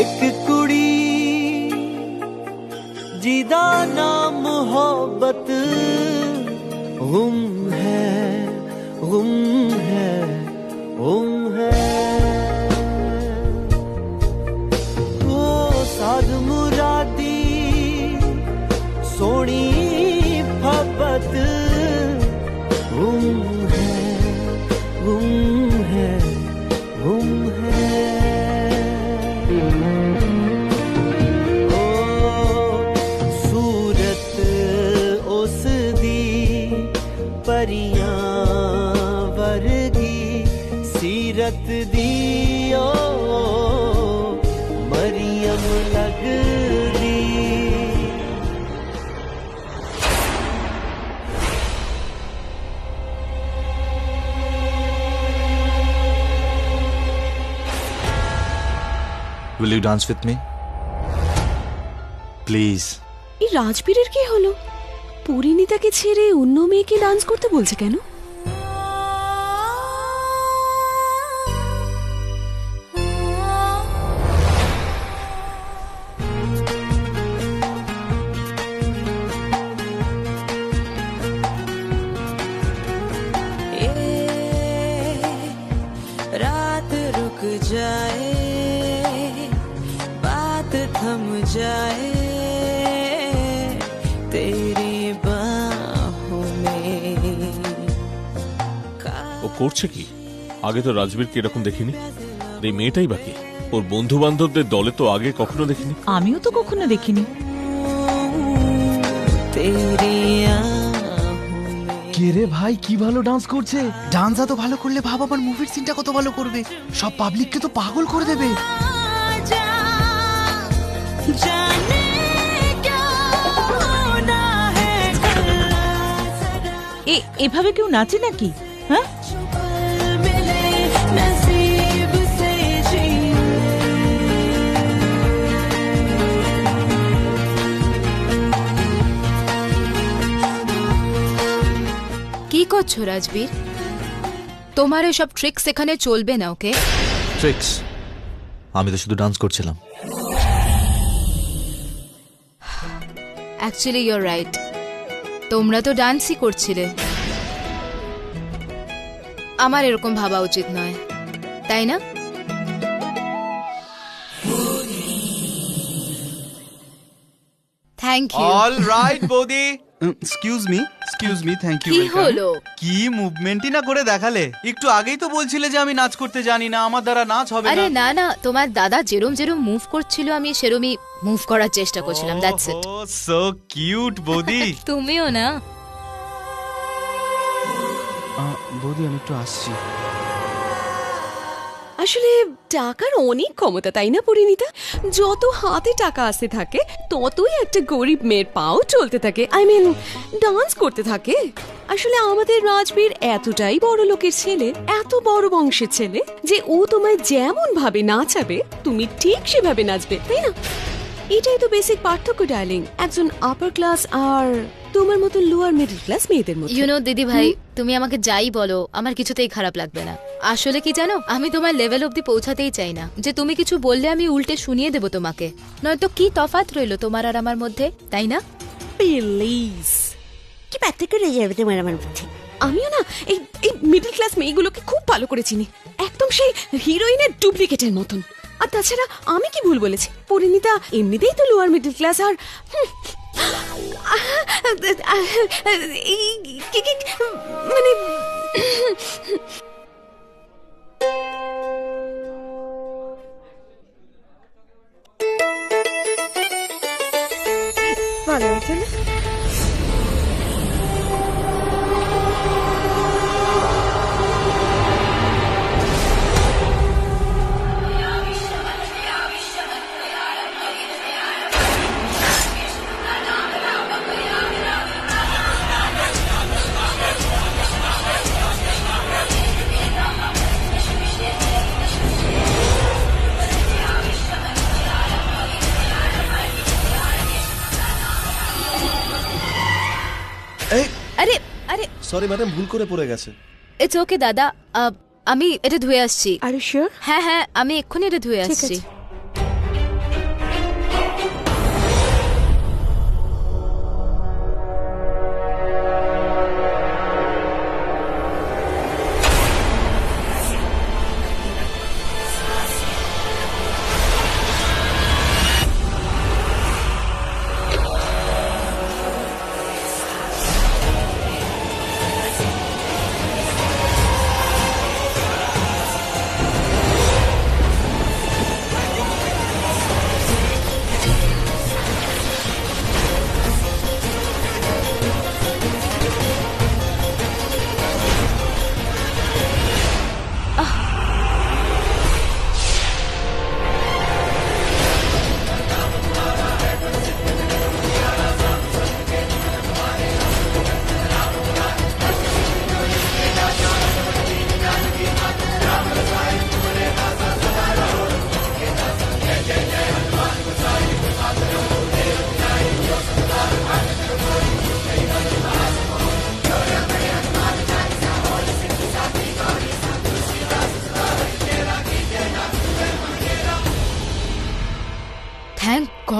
एक कुड़ी जिदा नाम मोहब्बत गुम है गुम है गुम है वो साध मुरादी सोनी मोहब्बत गुम है गुम है गुम है ओ सूरत उस दी परियां वर्गी सीरत दी ओ मरियम लगदी Will you dance with me? Please. এই রাজবীরের কি হলো? পরিণীতাকে ছেড়ে অন্য মেয়েকে ডান্স করতে বলছে কেন? रात रुक जाए बात थम जाए तेरी बाहों में ও করছে কি? আগে তো রাজবীরকে এরকম দেখিনি। এই মেয়েটাই বাকি। ওর বন্ধু বান্ধবদের দলে তো আগে কখনো দেখিনি। আমিও তো কখনো দেখিনি। तेरी কে রে ভাই, কি ভালো ডান্স করছে। ডান্স এত ভালো করলে ভাব আমার মুভির সিনটা কত ভালো করবে। সব পাবলিককে তো পাগল করে দেবে। এভাবে কেউ নাচে নাকি? হ্যাঁ, কি করছো রাজবীর? তোমার এসব ট্রিক্স এখানে চলবে না, ওকে? ট্রিক্স? আমি তো শুধু ডান্স করছিলাম। অ্যাকচুয়ালি ইউর রাইট, তোমরা তো ডান্সই করছিলে। আমার এরকম ভাবা উচিত নয়, তাই না? Thank you. অল রাইট বৌদি। Excuse me, thank you. কি হলো? কি মুভমেন্টই না করে দেখালে। একটু আগেই তো বলছিলে যে আমি নাচ করতে জানি না, আমার দ্বারা নাচ হবে না। আরে না না, তোমার দাদা যেরম যেরম মুভ করছিল আমি সেরমই মুভ করার চেষ্টা করছিলাম, that's it. Oh so cute বৌদি। তুমিও না। বৌদি আমি একটু আসছি। আসলে টাকার অনেক ক্ষমতা, তাই না পরিণীতা? যত হাতে টাকা আসতে থাকে ততই একটা গরিব মেয়ের পাও চলতে থাকে, আই মিন ডান্স করতে থাকে। আসলে আমাদের রাজবীর এতটাই বড় লোকের ছেলে, এত বড় বংশের ছেলে যে ও তোমায় যেমন ভাবে নাচাবে তুমি ঠিক সেভাবে নাচবে, তাই না? এটাই তো বেসিক পার্থক্য ডার্লিং, একজন আপার ক্লাস আর তোমার মতো লোয়ার মিডল ক্লাস মেয়েদের মধ্যে। ইউ নো দিদি ভাই, তুমি আমাকে যাই বলো আমার কিছুতেই খারাপ লাগবে না। আসলে কি জানো, আমি তোমার লেভেল অব্দি পৌঁছাতেই চাই না যে তুমি কিছু বললে আমি উল্টে শুনিয়ে দেবো তোমাকে। নয়তো কি তফাৎ রইলো তোমার আর আমার মধ্যে, তাই না? প্লিজ, কি পার্থক্য রয়ে যাবে তোমার আমার মধ্যে? আমিও না এই এই মিডল ক্লাস মেয়েগুলোকে খুব ভালো করে চিনি, একদম সেই হিরোইনের ডুপ্লিকেটের মতন। আর তাছাড়া আমি কি ভুল বলেছি? পরিণীতা এমনিতেই তো লোয়ার মিডল ক্লাস। আর মানে ভালো হয়েছে না? আরে আরে সরি ম্যাডাম, ভুল করে পড়ে গেছে। ইটস ওকে দাদা, আমি এটা ধুয়ে আসছি। আর শিওর? হ্যাঁ হ্যাঁ, আমি এক্ষুনি এটা ধুয়ে ঠিক আসছি। আছে।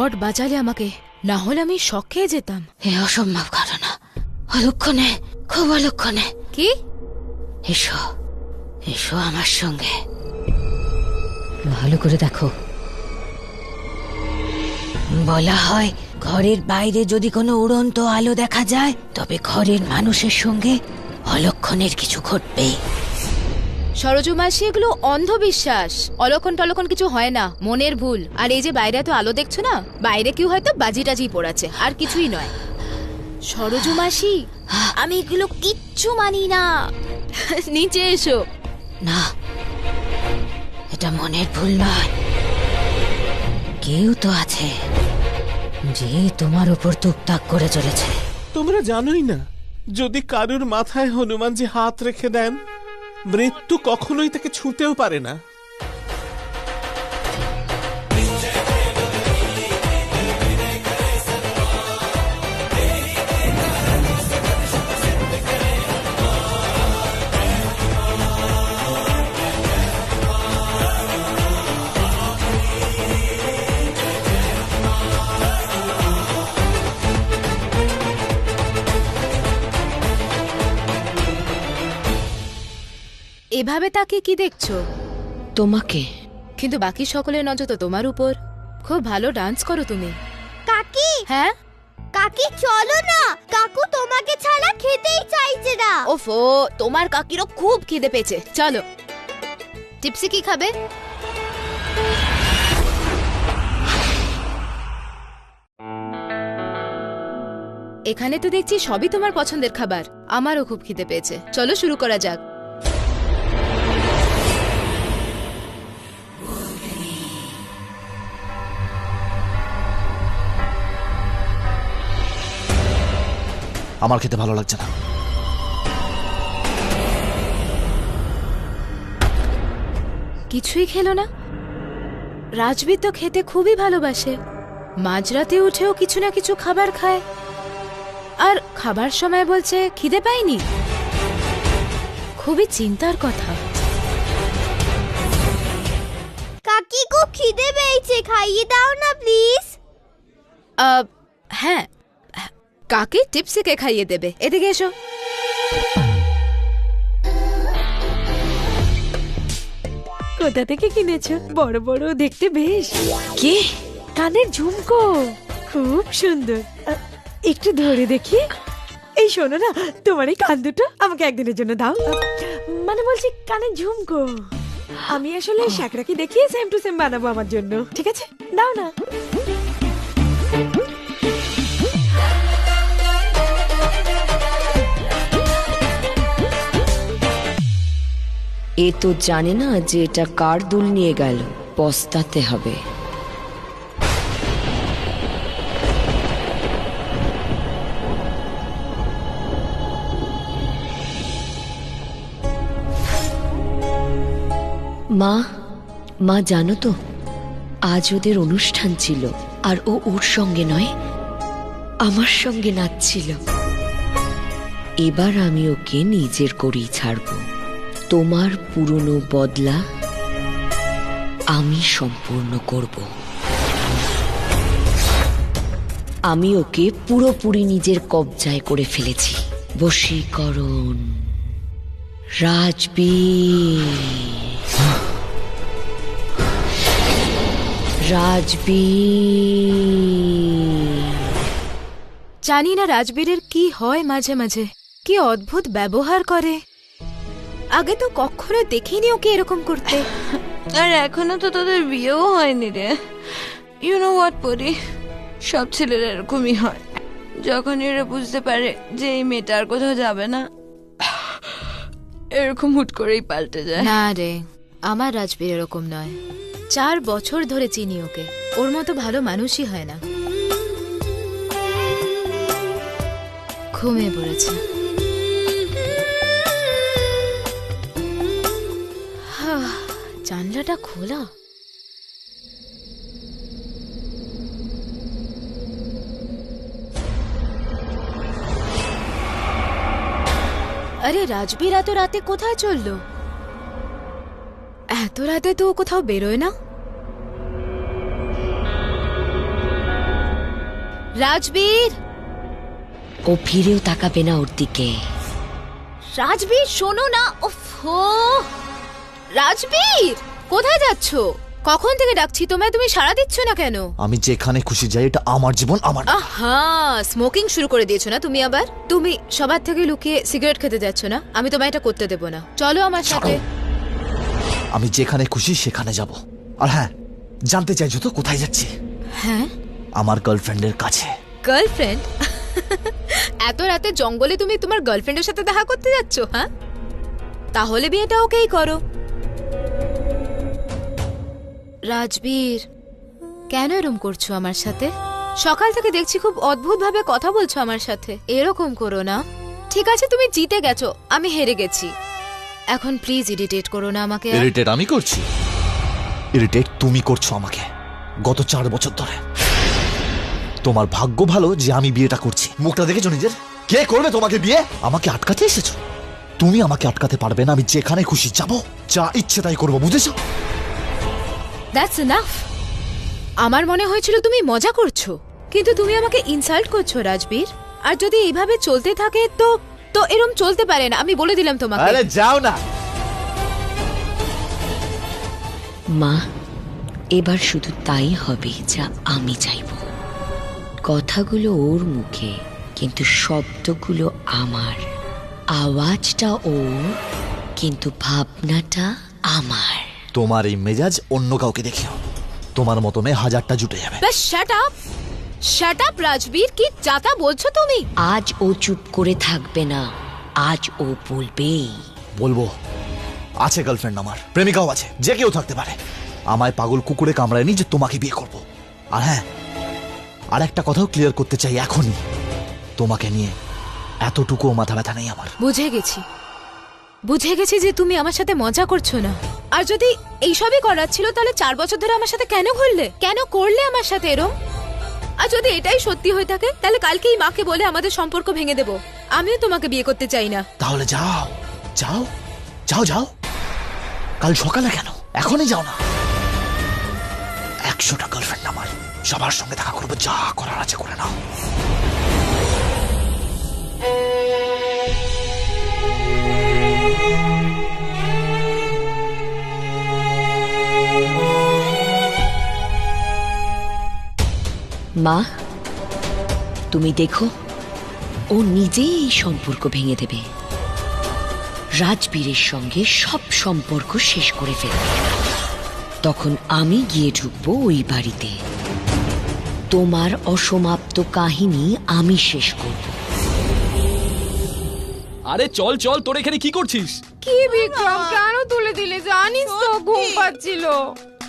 শর্ট বাজালে আমাকে, না হলে আমি শখ খেয়ে যেতাম। এ অসম্ভব ঘটনা, অলক্ষণে, খুব অলক্ষণে। কি? এসো, এসো আমার সঙ্গে, ভালো করে দেখো। বলা হয় ঘরের বাইরে যদি কোনো উড়ন্ত আলো দেখা যায় তবে ঘরের মানুষের সঙ্গে অলক্ষণের কিছু ঘটবে। সরজু মাসি, এগুলো অন্ধবিশ্বাস। অলক্ষণ টলক্ষণ কিছু হয় না, মনের ভুল। আর এই যে বাইরে তো আলো দেখছো না, বাইরে কেউ হয়তো বাজি টাজি পড়াচ্ছে, আর কিছুই নয়। সরজু মাসি, আমি এগুলো কিচ্ছু মানি না। নিচে এসো। না, এটা মনের ভুল নয়, কেউ তো আছে যে তোমার উপর টুকটাক করে চলেছে। তোমরা জানোই না, যদি কারুর মাথায় হনুমানজি হাত রেখে দেন, মৃত্যু কখনোই তাকে ছুঁতেও পারে না। এভাবে তাকে কি দেখছো? তোমাকে। কিন্তু বাকি সকলের নজর তো তোমার উপর। খুব ভালো ডান্স করো তুমি। কাকি, হ্যাঁ কাকি চলো না, কাকু তোমাকে ছাড়া খেতেই চাইছে না। ওফো, তোমার কাকিরও খুব খিদে পেয়েছে। চলো। টিপসি কি খাবে? এখানে তো দেখছি সবই তোমার পছন্দের খাবার। আমারও খুব খিদে পেয়েছে, চলো শুরু করা যাক। আমার খেতে ভালো লাগছে না। কিছুই খেলো না? রাজবীর তো খেতে খুবই ভালোবাসে, মাঝরাতে উঠেও কিছু না কিছু খাবার খায়, আর খাবার সময় বলছে খিদে পায়নি। খুবই চিন্তার কথা। কাকি খুব খিদে পেয়েছে, খাইয়ে দাও না প্লিজ। হ্যাঁ, কাকি টিপসিকে খাইয়ে দেবে। এদিকে এসো। কোথা থেকে কিনেছো? বড় বড় দেখতে বেশ। কি? কানের ঝুমকো খুব সুন্দর। একটু ধরে দেখি। এই শোনো না, তোমার এই কান দুটো আমাকে একদিনের জন্য দাও। মানে বলছি কানের ঝুমকো। আমি আসলে শাকরাকে দেখিয়ে সেম টু সেম বানাবো আমার জন্য। ঠিক আছে, দাও না। এ তো জানে না যে এটা কার দুল নিয়ে গেল, পস্তাতে হবে। মা, মা জানো তো, আজ ওদের অনুষ্ঠান ছিল, আর ও ওর সঙ্গে নয় আমার সঙ্গে নাচছিল। এবার আমি ওকে নিজের করেই ছাড়বো। তোমার পুরনো বদলা আমি সম্পূর্ণ করব। আমি ওকে পুরোপুরি নিজের কবজায় করে ফেলেছি। বশীকরণ। রাজবীর, রাজবীর। জানি না রাজবীরের কি হয় মাঝে মাঝে, কি অদ্ভুত ব্যবহার করে। আগে তো কখনো দেখিনি ওকে এরকম করতে। আর এখনো তো তোদের বিয়েও হয়নি রে। ইউ নো হোয়াট পরি, সব ছেলেরা এরকমই হয়। যখন এরা বুঝতে পারে যে এই মেয়েটা আর কোথাও যাবে না, এরকম হুট করেই পাল্টে যায়। না রে, আমার রাজবীর এরকম নয়। 4 বছর ধরে চিনি ওকে, ওর মতো ভালো মানুষই হয় না। ঘুমিয়ে পড়েছে। জানলাটা খোলা। আরে রাজবীর এত রাতে কোথায় চললো? এত রাতে তো কোথাও বেরোয় না। রাজবীর, ও ফিরেও তাকাবে না ওর দিকে। রাজবীর শোনো না। ওফো, রাজবীর কোথায় যাচ্ছো? কখন থেকে ডাকছি তোমায়, তুমি সাড়া দিচ্ছ না কেন? আমি যেখানে খুশি যাই, এটা আমার জীবন, আমার না। আহা, স্মোকিং শুরু করে দিয়েছো না তুমি আবার? তুমি সবার থেকে লুকিয়ে সিগারেট খেতে যাচ্ছ না? আমি তোমায় এটা করতে দেবো না, চলো আমার সাথে। আমি যেখানে খুশি সেখানে যাব। আর হ্যাঁ, জানতে চাইছো তো কোথায় যাচ্ছি? হ্যাঁ, আমার গার্লফ্রেন্ডের কাছে। গার্লফ্রেন্ড? এত রাতে জঙ্গলে তুমি তোমার গার্লফ্রেন্ডের সাথে দেখা করতে যাচ্ছ? হ্যাঁ, তাহলে বিয়েটা ওকেই করো। রাজবীর, কেন এরকম করছো আমার সাথে? সকাল থেকে দেখছি খুব অদ্ভুত ভাবে কথা বলছো আমার সাথে। এরকম করো না। ঠিক আছে, তুমি জিতে গেছো, আমি হেরে গেছি। এখন প্লিজ ইরিটেট করো না আমাকে। ইরিটেট আমি করছি? ইরিটেট তুমি করছো আমাকে গত 4 বছর ধরে। তোমার ভাগ্য ভালো যে আমি বিয়েটা করছি। মুখটা দেখেছো নিজের? কে করবে তোমাকে বিয়ে? আমাকে আটকাতে এসেছো? তুমি আমাকে আটকাতে পারবে না। আমি যেখানে খুশি যাব, যা ইচ্ছে তাই করবো, বুঝেছো? That's enough. আমার মনে হয়েছিল তুমি মজা করছো, কিন্তু তুমি আমাকে ইনসাল্ট করছো রাজবীর। আর যদি এইভাবে চলতে থাকে তো তো এরম চলতে পারে না, আমি বলে দিলাম তোমাকে। আরে যাও না। মা, এবার শুধু তাই হবে যা আমি চাইব। কথাগুলো ওর মুখে, কিন্তু শব্দগুলো আমার। আওয়াজটা ওর, কিন্তু ভাবনাটা আমার। তোমার এই মেজাজ অন্য কাউকে দেখিও, তোমার মতো মেয়ে 1000টা জুটে যাবে। বাস shut up, shut up Rajbir. কি যাতা বলছো তুমি? আজ ও চুপ করে থাকবে না, আজ ও বলবেই। বলবো। আছে গার্লফ্রেন্ড, আমার প্রেমিকাও আছে, যে কেউ থাকতে পারে। আমায় পাগল কুকুরে কামড়ায়নি যে তোমাকে বিয়ে করব। আর হ্যাঁ, আর একটা কথাও ক্লিয়ার করতে চাই এখনই, তোমাকে নিয়ে এতটুকুও মাথা ব্যথা নেই আমার। বুঝে গেছি যে তুমি আমার সাথে মজা করছো না। আর যদি এইসবই করার ছিল তাহলে 4 বছর ধরে আমার সাথে কেন ঘুরলে, কেন করলে আমার সাথে এরম? আর যদি এটাই সত্যি হয়ে থাকে তাহলে কালকেই মাকে বলে আমাদের সম্পর্ক ভেঙে দেব। আমিও তোমাকে বিয়ে করতে চাই না। তাহলে যাও যাও যাও যাও, কাল সকালে কেন, এখনই যাও না। 100টা গার্লফ্রেন্ড আমার, সবার সঙ্গে দেখা করবো, যা করার আছে করে নাও। মা, তুমি দেখো, ও নিজেই এই সম্পর্ক ভেঙে দেবে। রাজবীরের সঙ্গে সব সম্পর্ক শেষ করে ফেলবে। তখন আমি গিয়ে ঢুকবো ওই বাড়িতে। তোমার অসমাপ্ত কাহিনী আমি শেষ করব। আরে চল চল, তোর এখানে কি করছিস? কি বিক্রম, কেন তুলে দিলে? জানিস তো ঘুম পাচ্ছিল,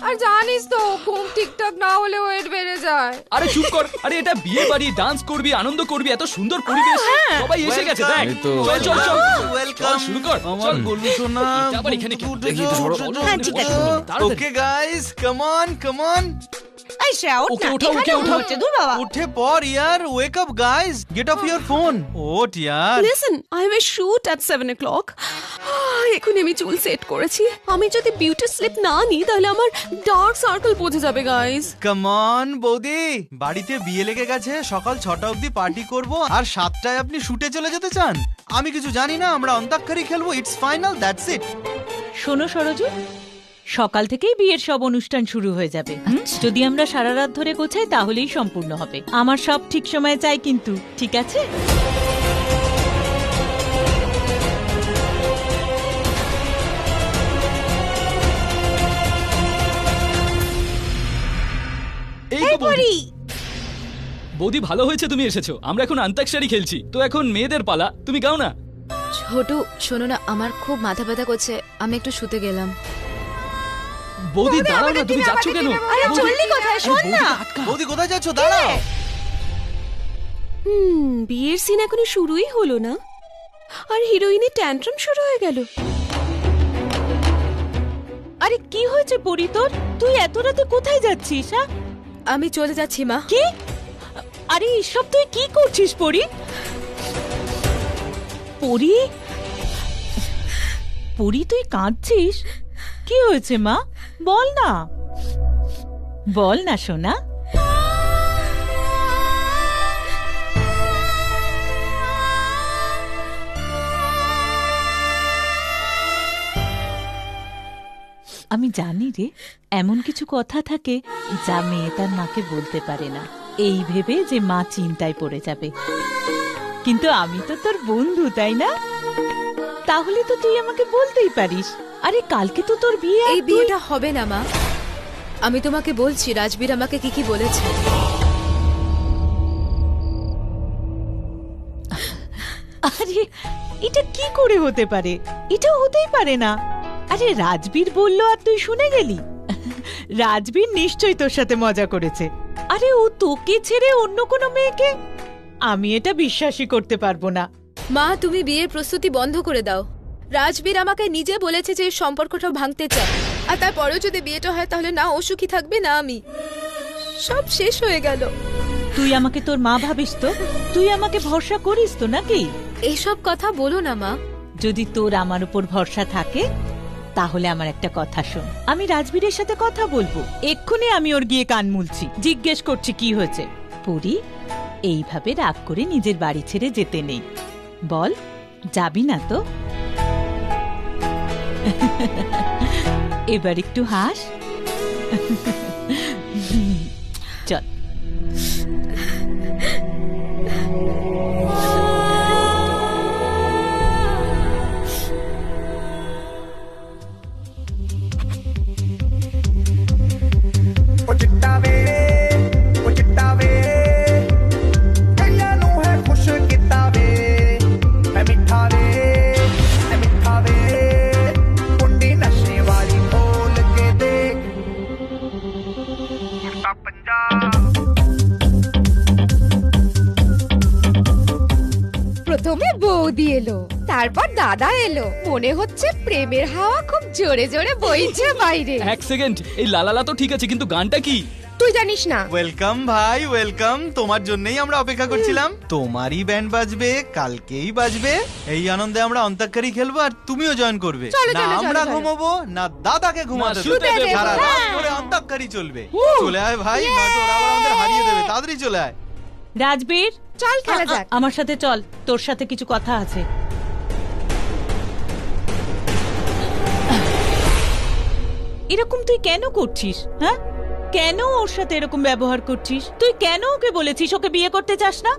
আর জানিস তো ঘুম ঠিকঠাক না হলে ওয়েট বেড়ে যায়। আরে চুপ কর। আরে এটা বিয়ে বাড়ি, ডান্স করবি, আনন্দ করবি, এত সুন্দর পরিবেশ, সবাই এসে গেছে। দেখ, চল চল চল, চল শুরু কর। আমার গোলু সোনা, আবার এখানে কি? হ্যাঁ ঠিক আছে। Okay guys, come on come on. এই শ্রেয়া, ওঠ ওকে না, উঠাও, এখানে ওকে উঠাও। হচ্ছে, দূর বাবা। উঠে পড় ইয়ার, wake up guys, get off your phone. ওঠ ইয়ার। Listen, I have a shoot at 7 o'clock। এখন আমি চুল সেট করেছি। আমি যদি বিউটি স্লিপ না নিই তাহলে আমার ডার্ক সার্কেল পড়ে যাবে গাইস। কাম অন বৌদি, বাড়িতে বিয়ে লেগে গেছে, সকাল 6টা অবধি পার্টি করব, আর 7টায় আপনি শুটে চলে যেতে চান? আমি কিছু জানি না, আমরা অন্তাক্ষরী খেলবো, ইটস ফাইনাল, দ্যাটস ইট। শোনো সরজু, সকাল থেকেই বিয়ের সব অনুষ্ঠান শুরু হয়ে যাবে। যদি আমরা সারা রাত ধরে গোছাই তাহলেই সম্পূর্ণ হবে। আমার সব ঠিক সময়ে চাই কিন্তু, ঠিক আছে? এই তো বৌদি। বৌদি ভালো হয়েছে তুমি এসেছো, আমরা এখন অন্তাক্ষরী খেলছি। তো এখন মেয়েদের পালা, তুমি গাও না। ছোট, শোনো না, আমার খুব মাথা ব্যথা করছে, আমি একটু শুতে গেলাম। বৌদি দাঁড়াও না, তুমি যাচ্ছ কেন? আরে চললি কোথায়, শোন না। বৌদি কোথায় যাচ্ছ, দাঁড়াও। বিয়ের সিন এখনো শুরুই হলো না, আর হিরোইনের ট্যান্ট্রাম শুরু হয়ে গেল। আরে কি হয়েছে পরি তোর? তুই এত রাতে কোথায় যাচ্ছিস? হ্যাঁ, আমি চলে যাচ্ছি মা। কি? আরে এসব তুই কি করছিস পরি? পরি, পরি তুই কাঁদছিস? কি হয়েছে মা? বল না, বল না সোনা। আমি জানি রে, এমন কিছু কথা থাকে যা মেয়ে তার মাকে বলতে পারে না, এই ভেবে যে মা চিন্তায় পড়ে যাবে। কিন্তু আমি তো তোর বন্ধু, তাই না? তাহলে তো তুই আমাকে বলতেই পারিস। আরে কালকে তো তোর বিয়ে। এই বিয়েটা হবে না মা, আমি তোমাকে বলছি রাজবীর আমাকে কি কি বলেছে। আরে এটা কি করে হতে পারে? এটা হতেই পারে না। আরে রাজবীর বললো আর তুই শুনে গেলি? রাজবীর নিশ্চয়ই তোর সাথে মজা করেছে। আরে ও তোকে ছেড়ে অন্য কোনো মেয়েকে? আমি এটা বিশ্বাসই করতে পারবো না। মা তুমি বিয়ের প্রস্তুতি বন্ধ করে দাও। রাজবীর আমাকে নিজে বলেছে যে এই সম্পর্কটা ভাঙতে চায়, আর তারপরেও যদি বিয়েটা হয় তাহলে না ও সুখী থাকবে না আমি। সব শেষ হয়ে গেল। তুই আমাকে তোর মা ভাবিস তো? তুই আমাকে ভরসা করিস তো নাকি? এইসব কথা বলো না মা। যদি তোর আমার উপর ভরসা থাকে তাহলে আমার একটা কথা শোন। আমি রাজবীরের সাথে কথা বলবো এক্ষুনি। আমি ওর গিয়ে কান মুলছি, জিজ্ঞেস করছি কি হয়েছে। পুরি, এইভাবে রাগ করে নিজের বাড়ি ছেড়ে যেতে নেই। বল, যাবি না তো? এবার একটু হাস। চল। প্রথমে বৌদি এলো, তারপর দাদা এলো। মনে হচ্ছে প্রেমের হাওয়া খুব জোরে জোরে বইছে বাইরে। এক সেকেন্ড, এই লালালা তো ঠিক আছে, কিন্তু গানটা কি? তুই জানিস না? ওয়েলকাম ভাই, ওয়েলকাম। তোমার জন্যই আমরা অপেক্ষা করছিলাম। তোমারই ব্যান্ড বাজবে, কালকেই বাজবে। এই আনন্দে আমরা অন্তাক্ষরী খেলবো আর তুমিও জয়েন করবে। না আমরা ঘুমাবো, না দাদাকে ঘুমাতে দেবে। সারা রাত ধরে অন্তাক্ষরী চলবে। চলে আয় ভাই, নয়তো ওরা আবার আমাদের হারিয়ে দেবে। তাড়াতাড়ি চলে আয়। রাজবীর, চল খেলা যাক। আমার সাথে চল, তোর সাথে কিছু কথা আছে। এরকম তুই কেন করছিস? হ্যাঁ, কেন ওর সাথে এরকম ব্যবহার করছিস? তুই কেন ওকে বলেছিস ওকে বিয়ে করতে চাস না?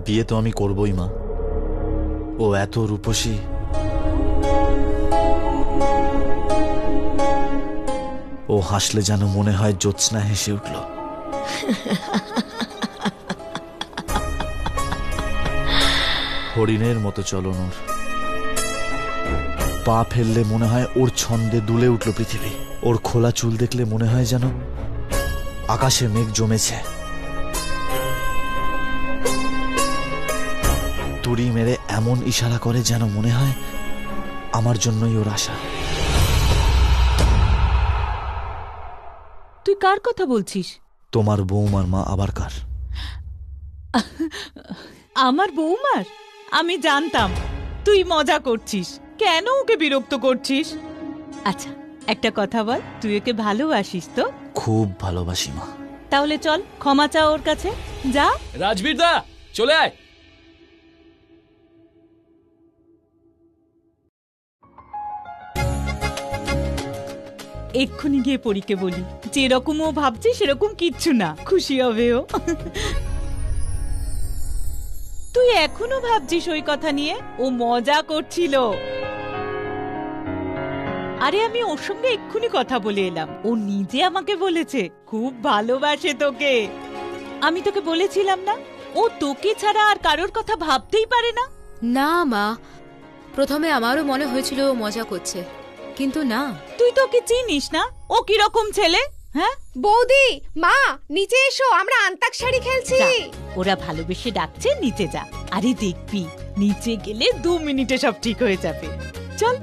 বিয়ে তো আমি করবই মা। ও এত রূপসী, ও হাসলে যেন মনে হয় জ্যোৎস্না হেসে উঠল। হরিণের মতো চলন ওর, পা ফেললে মনে হয় ওর ছন্দে দুলে উঠল পৃথিবী। ওর খোলা চুল দেখলে মনে হয় যেন আকাশে মেঘ জমেছে। তুড়ি মেরে এমন ইশারা করে যেন মনে হয় আমার জন্যই ওর আশা। তুই কার কথা বলছিস? তোমার বৌমার মা আবার কার? আমার বৌমার? আমি জানতাম তুই মজা করছিস। কেন ওকে বিরক্ত করছিস? আচ্ছা একটা কথা বল, তুই ওকে ভালোবাসিস তো? খুব ভালোবাসি মা। তাহলে চল ক্ষমা চা ওর কাছে, যা। রাজবীর দা, চলে আয়। এক্ষুনি গিয়ে পরীকে বলি যেরকম ও ভাবছে সেরকম কিচ্ছু না, খুশি হবে ও। তুই এখনো ভাবছিস ওই কথা নিয়ে? ও মজা করছিল। আরে আমি ওর সঙ্গে এক্ষুনি কথা বলে এলাম, ও নিজে আমাকে বলেছে খুব ভালোবাসে তোকে। আমি তোকে বলেছিলাম না ও তোকে ছাড়া আর কারোর কথা ভাবতেই পারে না? না মা, প্রথমে আমারও মনে হয়েছিল ও মজা করছে, কিন্তু না। তুই তোকে চিনিস না ও কি রকম ছেলে? হ্যাঁ বৌদি, মা নিচে এসো, আমরা অন্তাক্ষরী খেলছি। ওরা ভালোবেসে ডাকছে, নিচে যা। আরে দেখবি নিচে গেলে 2 মিনিটে সব ঠিক হয়ে যাবে। চল।